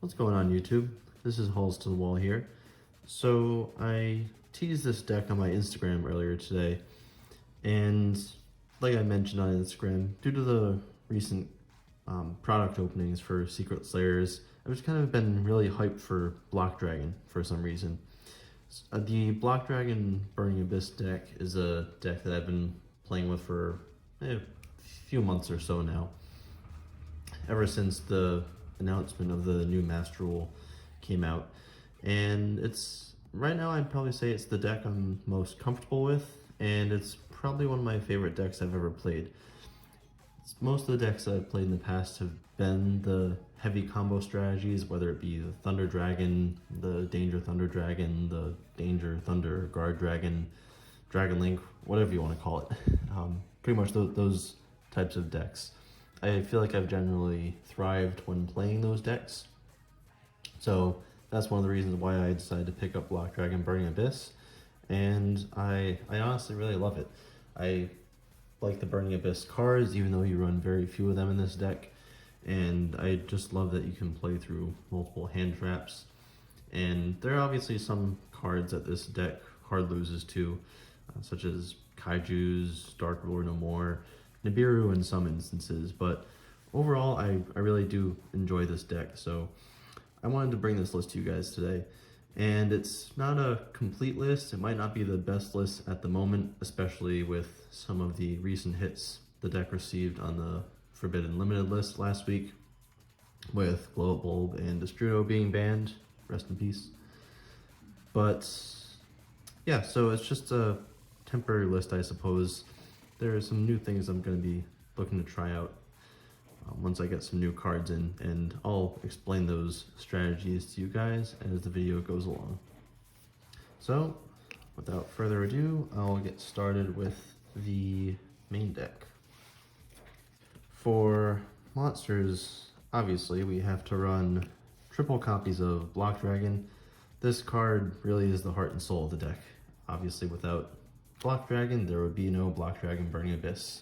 What's going on, YouTube? This is Halls to the Wall here. So I teased this deck on my Instagram earlier today, and like I mentioned on Instagram, due to the recent product openings for Secret Slayers, I've just kind of been really hyped for Block Dragon for some reason. The Block Dragon Burning Abyss deck is a deck that I've been playing with for a few months or so now, ever since the announcement of the new Master Rule came out. And it's, right now I'd probably say it's the deck I'm most comfortable with, and it's probably one of my favorite decks I've ever played. Most of the decks that I've played in the past have been the heavy combo strategies, whether it be the Thunder Dragon, the Danger Thunder Dragon, the Danger Thunder Guard Dragon, Dragon Link, whatever you want to call it. Pretty much those types of decks. I feel like I've generally thrived when playing those decks. So that's one of the reasons why I decided to pick up Block Dragon Burning Abyss. And I honestly really love it. I like the Burning Abyss cards, even though you run very few of them in this deck. And I just love that you can play through multiple hand traps. And there are obviously some cards that this deck hard loses to, such as Kaiju's, Dark Ruler No More, Nibiru in some instances, but overall I really do enjoy this deck, so I wanted to bring this list to you guys today. And it's not a complete list, it might not be the best list at the moment, especially with some of the recent hits the deck received on the Forbidden Limited list last week, with Glow Up Bulb and Destrudo being banned, rest in peace. But yeah, so it's just a temporary list, I suppose. There are some new things I'm going to be looking to try out once I get some new cards in, and I'll explain those strategies to you guys as the video goes along. So, without further ado, I'll get started with the main deck. For monsters, obviously, we have to run triple copies of Block Dragon. This card really is the heart and soul of the deck. Obviously, without Block Dragon, there would be no Block Dragon Burning Abyss.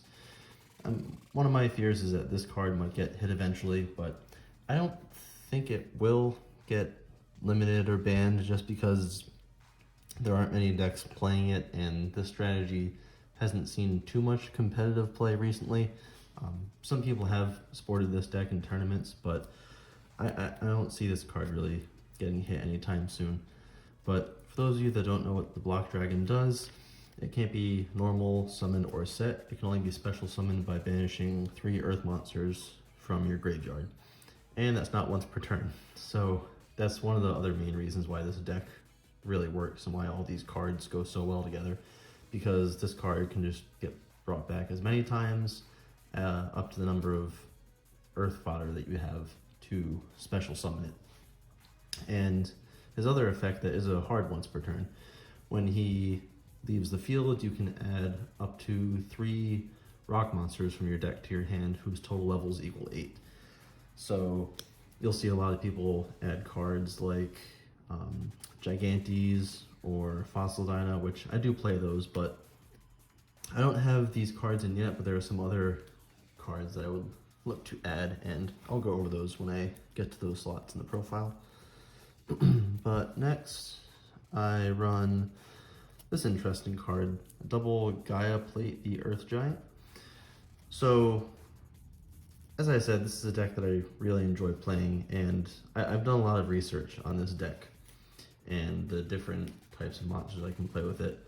One of my fears is that this card might get hit eventually, but I don't think it will get limited or banned just because there aren't many decks playing it, and this strategy hasn't seen too much competitive play recently. Some people have supported this deck in tournaments, but I don't see this card really getting hit anytime soon. But for those of you that don't know what the Block Dragon does, it can't be normal, summoned, or set. It can only be special summoned by banishing 3 earth monsters from your graveyard. And that's not once per turn. So that's one of the other main reasons why this deck really works and why all these cards go so well together. Because this card can just get brought back as many times, up to the number of earth fodder that you have to special summon it. And his other effect that is a hard once per turn, when he leaves the field, you can add up to 3 rock monsters from your deck to your hand whose total levels equal 8. So you'll see a lot of people add cards like Gigantes or Fossil Dyna, which I do play those, but I don't have these cards in yet, but there are some other cards that I would look to add, and I'll go over those when I get to those slots in the profile. But next, I run this interesting card, double Gaia Plate the Earth Giant. So, as I said, this is a deck that I really enjoy playing, and I've done a lot of research on this deck and the different types of monsters I can play with it.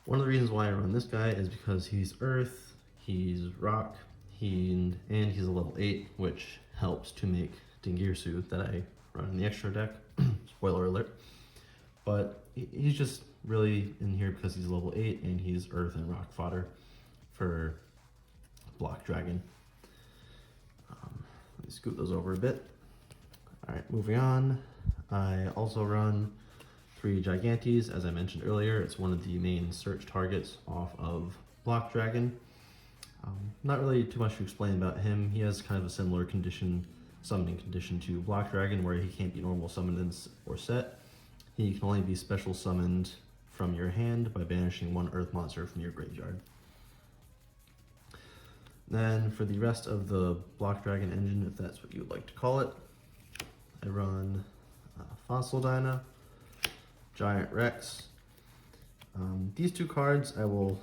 One of the reasons why I run this guy is because he's Earth, he's Rock, and he's a level 8, which helps to make Dingirsu that I run in the extra deck. Spoiler alert. But he's just really in here because he's level 8 and he's Earth and Rock fodder for Block Dragon. Let me scoot those over a bit. Alright, moving on. I also run 3 Gigantes, as I mentioned earlier. It's one of the main search targets off of Block Dragon. Not really too much to explain about him. He has kind of a similar summoning condition to Block Dragon, where he can't be normal summoned or set. He can only be special summoned from your hand by banishing 1 earth monster from your graveyard. Then for the rest of the Block Dragon engine, if that's what you would like to call it, I run Fossil Dyna, Giant Rex. These two cards I will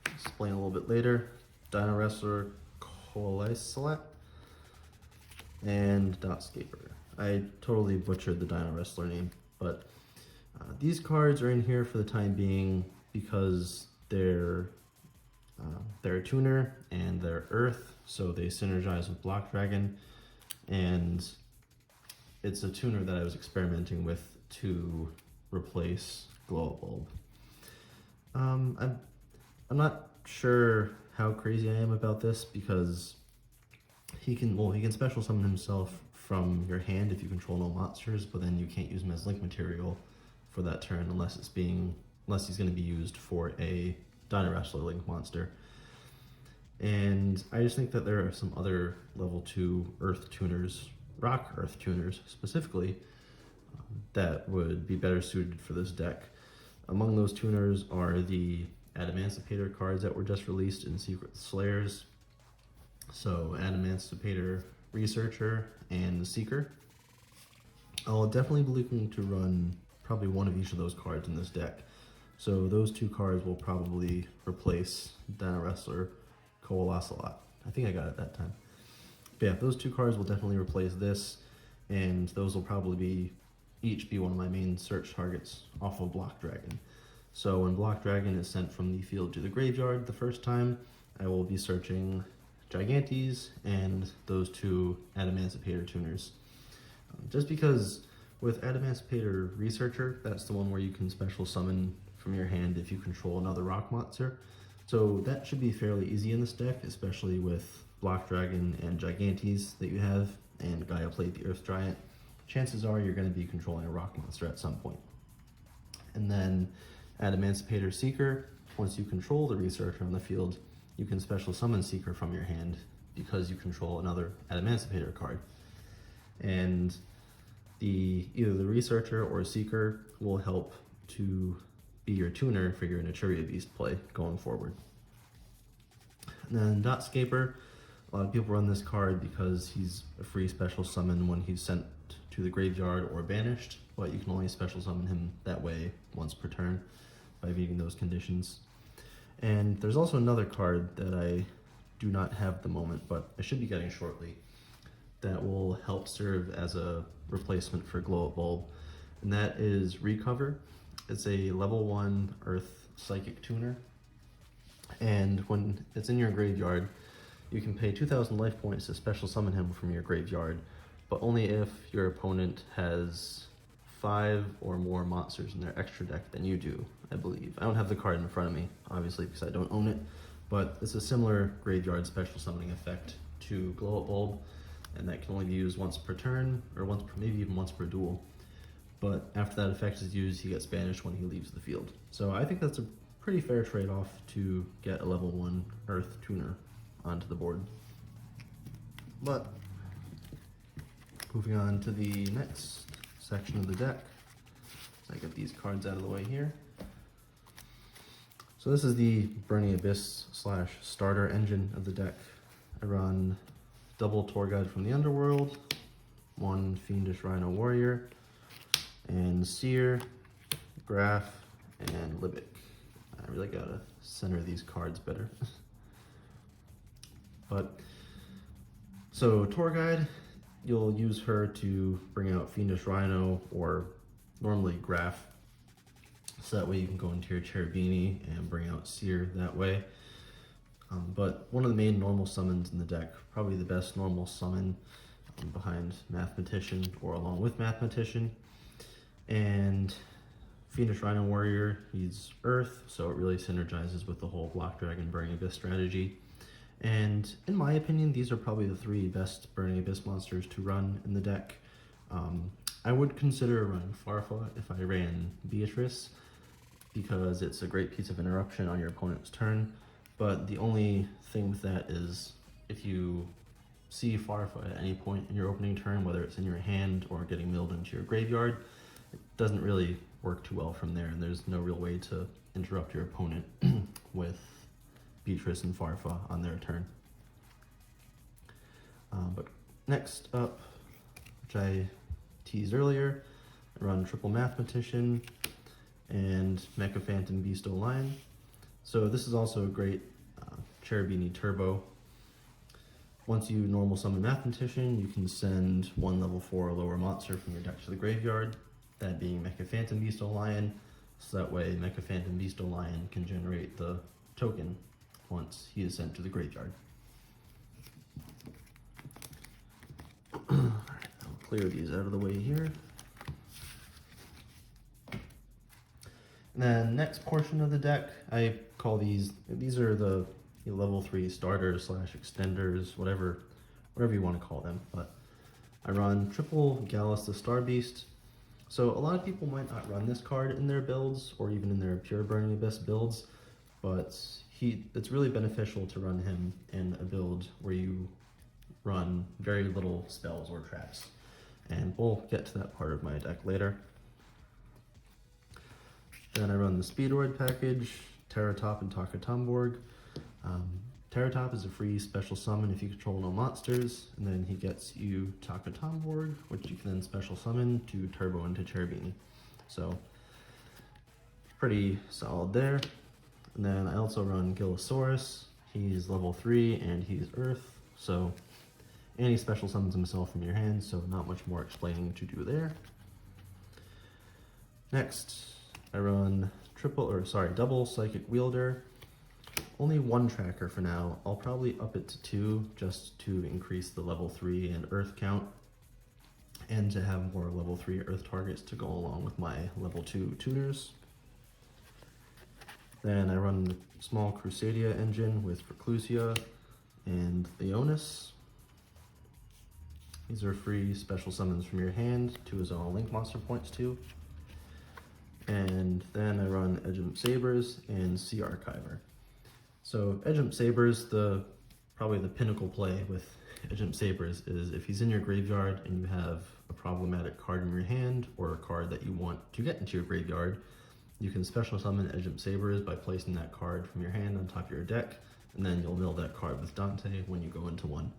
explain a little bit later. Dino Wrestler Coalisalat and Dotscaper. I totally butchered the Dino Wrestler name, but these cards are in here for the time being because they're a tuner and they're Earth, so they synergize with Block Dragon, and it's a tuner that I was experimenting with to replace Glow Up Bulb. I'm not sure how crazy I am about this because he can special summon himself from your hand if you control no monsters, but then you can't use him as link material for that turn unless he's going to be used for a Dino Wrestler link monster. And I just think that there are some other level 2 Earth tuners, Rock Earth tuners specifically, that would be better suited for this deck. Among those tuners are the Adamancipator cards that were just released in Secret Slayers. So Adamancipator, Researcher, and Seeker. I'll definitely be looking to run probably one of each of those cards in this deck. So those two cards will probably replace Dino Wrestler Coalisalat. I think I got it that time. But yeah, those two cards will definitely replace this, and those will probably each be one of my main search targets off of Block Dragon. So when Block Dragon is sent from the field to the graveyard the first time, I will be searching Gigantes and those two Adamancipator tuners. Just because with Adamancipator Researcher, that's the one where you can special summon from your hand if you control another rock monster. So that should be fairly easy in this deck, especially with Block Dragon and Gigantes that you have, and Gaia played the Earth Giant. Chances are you're going to be controlling a rock monster at some point. And then Adamancipator Seeker, once you control the Researcher on the field, you can special summon Seeker from your hand because you control another Adamancipator card. And either the Researcher or Seeker will help to be your tuner for your Naturia Beast play going forward. And then Dotscaper, a lot of people run this card because he's a free special summon when he's sent to the graveyard or banished, but you can only special summon him that way once per turn by meeting those conditions. And there's also another card that I do not have at the moment, but I should be getting shortly, that will help serve as a replacement for Glow Up Bulb, and that is Recover. It's a level 1 Earth Psychic tuner, and when it's in your graveyard, you can pay 2,000 life points to special summon him from your graveyard, but only if your opponent has 5 or more monsters in their extra deck than you do, I believe. I don't have the card in front of me, obviously, because I don't own it, but it's a similar graveyard special summoning effect to Glow Up Bulb, and that can only be used once per turn, or maybe even once per duel. But after that effect is used, he gets banished when he leaves the field. So I think that's a pretty fair trade-off to get a level 1 Earth tuner onto the board. But moving on to the next section of the deck, so I get these cards out of the way here. So this is the Burning Abyss / starter engine of the deck. I run double Tour Guide from the Underworld, 1 Fiendish Rhino Warrior, and Seer, Graph, and Libic. I really gotta center these cards better. So Tour Guide, you'll use her to bring out Fiendish Rhino, or normally Graph, so that way you can go into your Cherubini and bring out Seer that way. But one of the main normal summons in the deck, probably the best normal summon behind Mathematician or along with Mathematician, and Fiendish Rhino Warrior, he's Earth, so it really synergizes with the whole Block Dragon Burning Abyss strategy. And in my opinion, these are probably the 3 best Burning Abyss monsters to run in the deck. I would consider running Farfa if I ran Beatrice, because it's a great piece of interruption on your opponent's turn. But the only thing with that is if you see Farfa at any point in your opening turn, whether it's in your hand or getting milled into your graveyard, it doesn't really work too well from there, and there's no real way to interrupt your opponent with Beatrice and Farfa on their turn. But next up, which I teased earlier. I run triple Mathematician and Mecha Phantom Beasto Lion. So this is also a great Cherubini Turbo. Once you normal summon Mathematician, you can send one level 4 or lower monster from your deck to the graveyard, that being Mecha Phantom Beasto Lion, so that way Mecha Phantom Beasto Lion can generate the token once he is sent to the graveyard. Alright, I'll clear these out of the way here. And then next portion of the deck, I call these are the level 3 starters / extenders, whatever you want to call them. But I run triple Gallus the Star Beast. So a lot of people might not run this card in their builds or even in their pure Burning Abyss builds, but it's really beneficial to run him in a build where you run very little spells or traps. And we'll get to that part of my deck later. Then I run the Speedroid package, Terratop and Takatomborg. Terratop is a free special summon if you control no monsters, and then he gets you Takatomborg, which you can then special summon to turbo into Cherubini. So, pretty solid there. And then I also run Gillosaurus. He's level 3 and he's Earth, so, and he special summons himself from your hand, so not much more explaining to do there. Next, I run double Psychic Wielder. Only one tracker for now. I'll probably up it to 2 just to increase the level 3 and Earth count, and to have more level 3 Earth targets to go along with my level 2 tuners. Then I run the small Crusadia engine with Reclusia and Leonis. These are free special summons from your hand to his own link monster points too. And then I run Edgemp Sabers and Sea Archiver. So Edgemp Sabers, probably the pinnacle play with Edgemp Sabers is if he's in your graveyard and you have a problematic card in your hand or a card that you want to get into your graveyard, you can special summon Edgemp Sabers by placing that card from your hand on top of your deck, and then you'll mill that card with Dante when you go into one.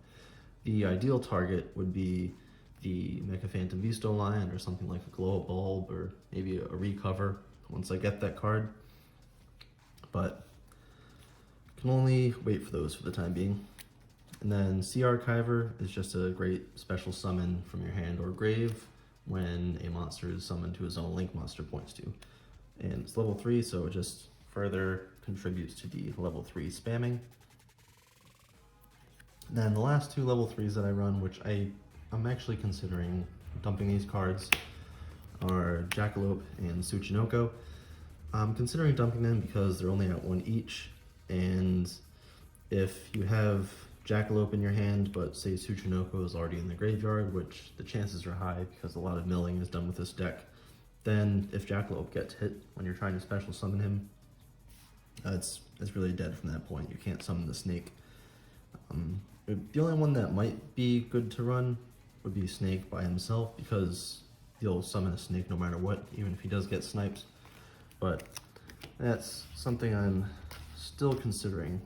The ideal target would be the Mecha Phantom Beasto Lion or something like a Glow Up Bulb or maybe a Recover once I get that card. But can only wait for those for the time being. And then Sea Archiver is just a great special summon from your hand or grave when a monster is summoned to his own link monster points to. And it's level 3, so it just further contributes to the level 3 spamming. Then the last 2 level 3s that I run, which I'm actually considering dumping these cards, are Jackalope and Tsuchinoko. I'm considering dumping them because they're only at 1 each, and if you have Jackalope in your hand, but say Tsuchinoko is already in the graveyard, which the chances are high because a lot of milling is done with this deck, then if Jackalope gets hit when you're trying to special summon him, it's really dead from that point. You can't summon the snake. The only one that might be good to run would be Snake by himself, because he'll summon a snake no matter what, even if he does get sniped. But that's something I'm still considering.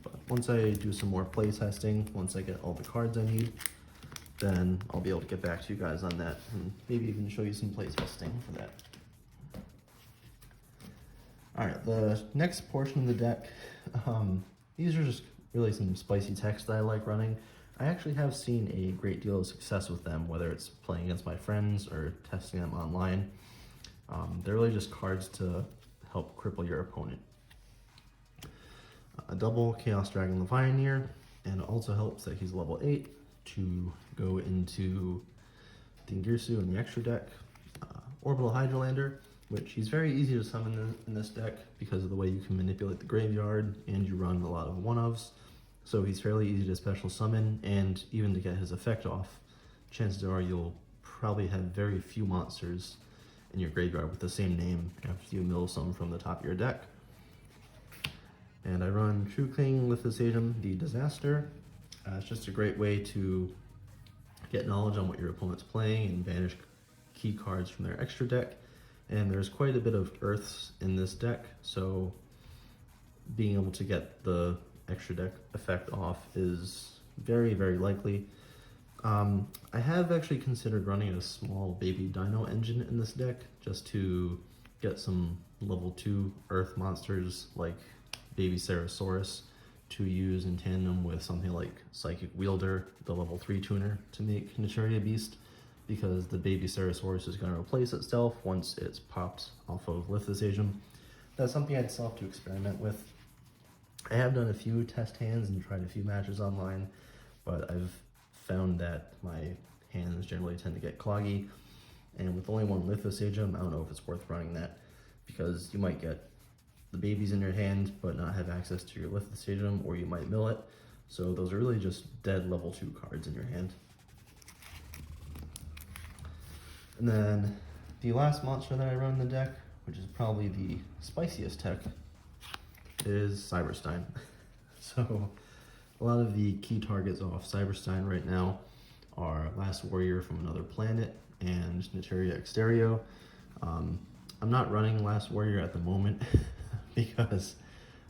But once I do some more play testing, once I get all the cards I need, then I'll be able to get back to you guys on that, and maybe even show you some play testing for that. Alright, the next portion of the deck, these are just really some spicy text that I like running. I actually have seen a great deal of success with them, whether it's playing against my friends or testing them online. They're really just cards to help cripple your opponent. A double Chaos Dragon Levianeer, and it also helps that he's level 8 to go into Dingirsu in the extra deck. Orbital Hydrolander, which he's very easy to summon in this deck because of the way you can manipulate the graveyard and you run a lot of one-ofs. So he's fairly easy to special summon, and even to get his effect off, chances are you'll probably have very few monsters in your graveyard with the same name after you mill some from the top of your deck. And I run True King Lithosagium the Disaster. It's just a great way to get knowledge on what your opponent's playing and banish key cards from their extra deck. And there's quite a bit of Earths in this deck, so being able to get the extra deck effect off is very, very likely. I have actually considered running a small baby dino engine in this deck just to get some level 2 earth monsters like baby Ceratosaurus to use in tandem with something like Psychic Wielder, the level 3 tuner, to make Naturia Beast, because the baby Ceratosaurus is going to replace itself once it's popped off of Lithosagium. That's something I'd still have to experiment with. I have done a few test hands and tried a few matches online, but I've found that my hands generally tend to get cloggy, and with only one Lithosagium, I don't know if it's worth running that, because you might get the babies in your hand but not have access to your Lithosagium, or you might mill it, so those are really just dead level 2 cards in your hand. And then the last monster that I run in the deck, which is probably the spiciest tech, is Cyberstein. So a lot of the key targets off Cyberstein right now are Last Warrior from Another Planet and Naturia Exterio. I'm not running Last Warrior at the moment because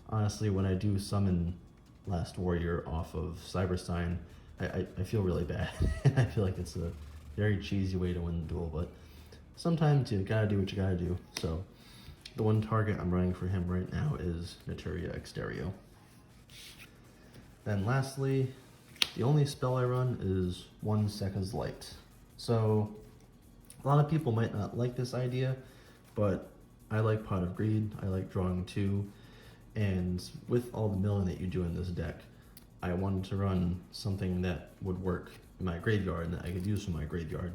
honestly when I do summon Last Warrior off of Cyberstein, I feel really bad. I feel like it's a very cheesy way to win the duel, but sometimes you gotta do what you gotta do. So the one target I'm running for him right now is Naturia Exterio. Then lastly, the only spell I run is 1 Sekka's Light. So a lot of people might not like this idea, but I like Pot of Greed, I like drawing 2, and with all the milling that you do in this deck, I wanted to run something that would work in my graveyard and that I could use from my graveyard.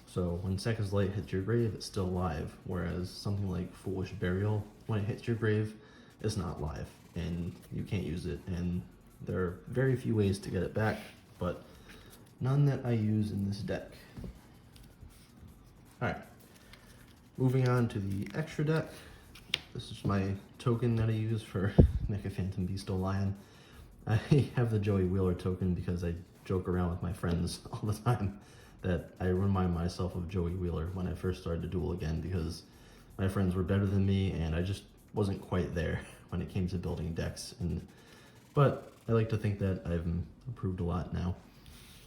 So when Sekka's Light hits your grave, it's still live, whereas something like Foolish Burial, when it hits your grave, it's not live, and you can't use it, and there are very few ways to get it back, but none that I use in this deck. Alright, moving on to the extra deck. This is my token that I use for Mecha Phantom Beast Lion. I have the Joey Wheeler token because I joke around with my friends all the time that I remind myself of Joey Wheeler when I first started to duel again, because my friends were better than me and I just wasn't quite there when it came to building decks. But I like to think that I've improved a lot now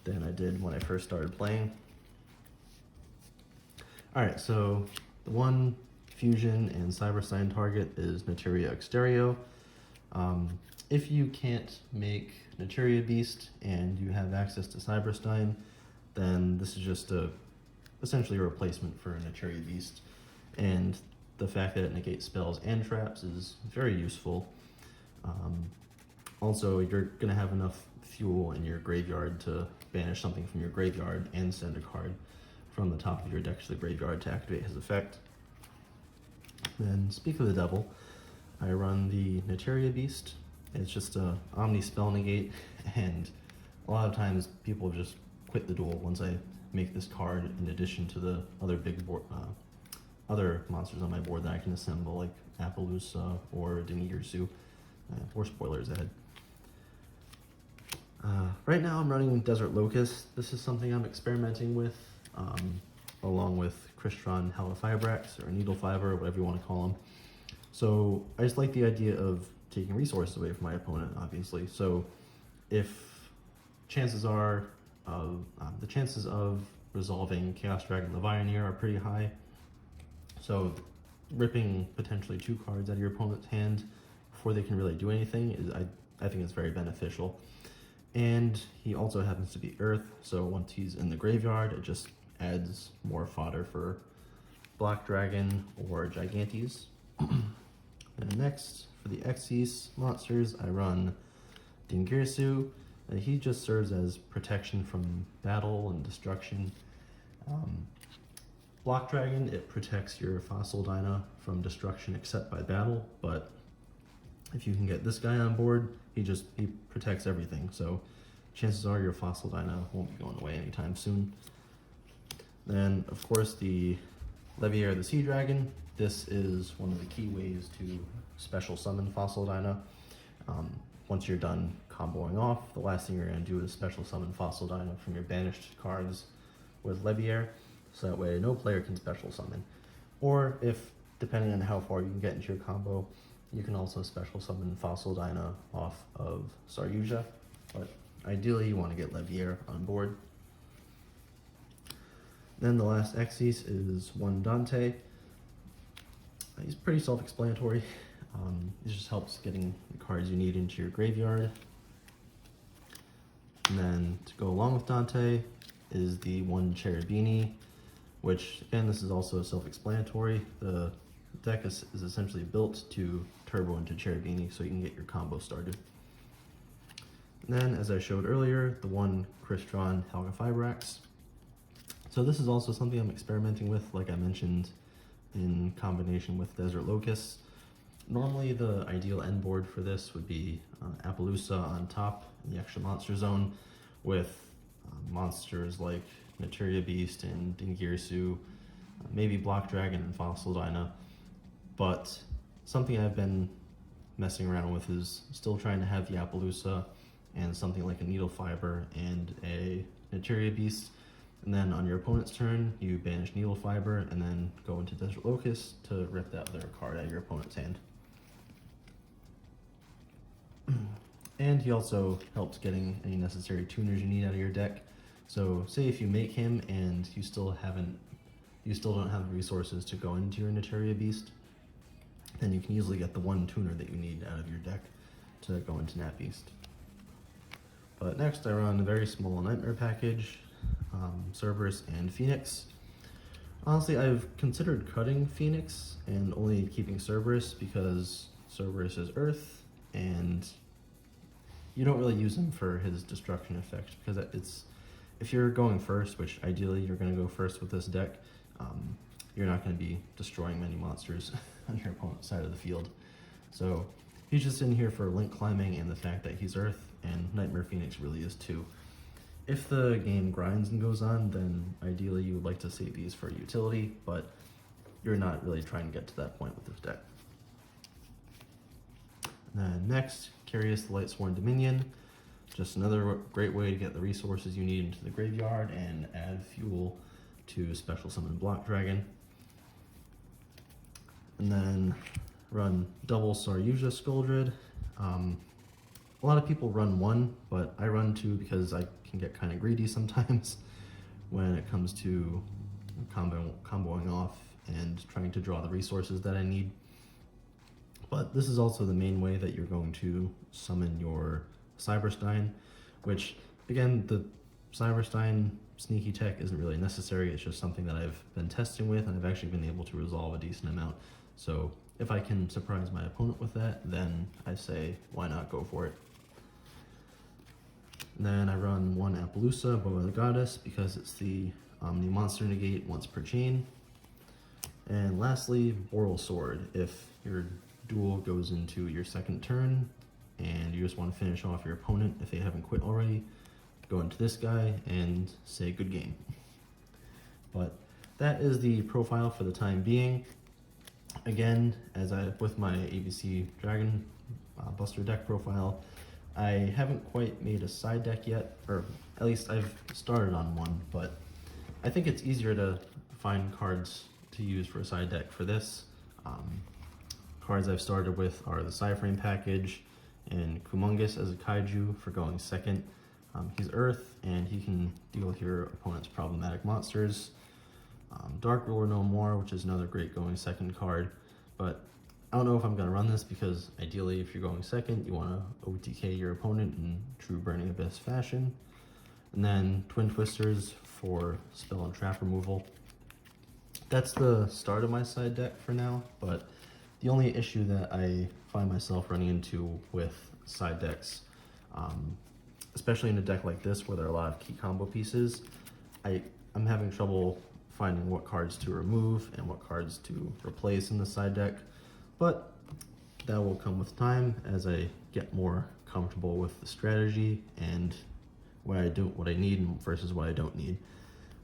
than I did when I first started playing. Alright, so the one Fusion and Cyberstein target is Naturia Exterio. If you can't make Naturia Beast and you have access to Cyberstein, then this is just essentially a replacement for Naturia Beast. And the fact that it negates spells and traps is very useful. Also, you're going to have enough fuel in your graveyard to banish something from your graveyard and send a card from the top of your deck to the graveyard to activate his effect. Then, speak of the devil, I run the Naturia Beast. It's just a Omni Spell Negate, and a lot of times people just quit the duel once I make this card in addition to the other big board, other monsters on my board that I can assemble, like Appaloosa or Denigirsu, or spoilers ahead. Right now I'm running Desert Locust. This is something I'm experimenting with, along with Crystron Halofibrax, or Needle Fiber, whatever you want to call them. So I just like the idea of taking resources away from my opponent, obviously. So if chances are, the chances of resolving Chaos Dragon Levianeer are pretty high. So ripping potentially 2 cards out of your opponent's hand before they can really do anything is, I think it's very beneficial. And he also happens to be Earth, so once he's in the graveyard, it just adds more fodder for Black Dragon or Gigantes. And next, for the Xyz monsters, I run Dingirsu. He just serves as protection from battle and destruction. Block Dragon, it protects your Fossil Dyna from destruction except by battle, but if you can get this guy on board, he protects everything, so chances are your Fossil Dyna won't be going away anytime soon. Then, of course, the Leviair the Sea Dragon. This is one of the key ways to special summon Fossil Dyna. Once you're done comboing off, the last thing you're going to do is special summon Fossil Dyna from your banished cards with Leviair, so that way no player can special summon. Or if, depending on how far you can get into your combo, you can also special summon Fossil Dyna off of Saryuja, but ideally you want to get Leviair on board. Then the last Xyz is one Dante. He's pretty self-explanatory. It just helps getting the cards you need into your graveyard. And then to go along with Dante is the one Cherubini, which again, this is also self-explanatory. The deck is essentially built to turbo into Cherubini so you can get your combo started. And then, as I showed earlier, the one Crystron Helga Fibrax. So this is also something I'm experimenting with, like I mentioned, in combination with Desert Locusts. Normally the ideal end board for this would be Appaloosa on top in the extra monster zone with monsters like Materia Beast and Dingirsu, maybe Block Dragon and Fossil Dyna. But something I've been messing around with is still trying to have the Appaloosa and something like a Needle Fiber and a Materia Beast. And then on your opponent's turn, you banish Needle Fiber and then go into Desert Locust to rip that other card out of your opponent's hand. And he also helps getting any necessary tuners you need out of your deck. So say if you make him and you still don't have the resources to go into your Materia Beast, then you can easily get the one tuner that you need out of your deck to go into Nat Beast. But next I run a very small Nightmare package, Cerberus and Phoenix. Honestly, I've considered cutting Phoenix and only keeping Cerberus because Cerberus is Earth and you don't really use him for his destruction effect because if you're going first, which ideally you're going to go first with this deck, you're not going to be destroying many monsters on your opponent's side of the field. So he's just in here for link climbing and the fact that he's Earth, and Nightmare Phoenix really is too. If the game grinds and goes on, then ideally you would like to save these for utility, but you're not really trying to get to that point with this deck. And then next, Curious the Lightsworn Dominion. Just another great way to get the resources you need into the graveyard and add fuel to special summon Block Dragon. And then run double Saryuja Skuldred. A lot of people run one, but I run two because I can get kind of greedy sometimes when it comes to comboing off and trying to draw the resources that I need. But this is also the main way that you're going to summon your Cyberstein, which again, the Cyberstein sneaky tech isn't really necessary. It's just something that I've been testing with and I've actually been able to resolve a decent amount. So if I can surprise my opponent with that, then I say, why not go for it? And then I run one Appaloosa, Bow of the Goddess, because it's the Omni Monster Negate once per chain. And lastly, Boral Sword. If your duel goes into your second turn and you just want to finish off your opponent if they haven't quit already, go into this guy and say good game. But that is the profile for the time being. Again, with my ABC Dragon Buster deck profile, I haven't quite made a side deck yet, or at least I've started on one, but I think it's easier to find cards to use for a side deck for this. Cards I've started with are the Cyframe package and Kumongus as a kaiju for going second. He's Earth and he can deal with your opponent's problematic monsters. Dark Ruler No More, which is another great going second card, but I don't know if I'm going to run this because ideally if you're going second, you want to OTK your opponent in true Burning Abyss fashion. And then Twin Twisters for spell and trap removal. That's the start of my side deck for now, but the only issue that I find myself running into with side decks, especially in a deck like this where there are a lot of key combo pieces, I'm having trouble finding what cards to remove and what cards to replace in the side deck. But that will come with time as I get more comfortable with the strategy and what I need versus what I don't need.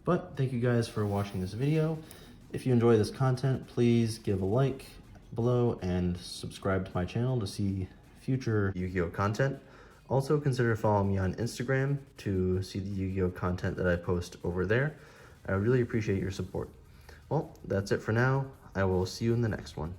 But thank you guys for watching this video. If you enjoy this content, please give a like below and subscribe to my channel to see future Yu-Gi-Oh content. Also consider following me on Instagram to see the Yu-Gi-Oh content that I post over there. I would really appreciate your support. Well, that's it for now. I will see you in the next one.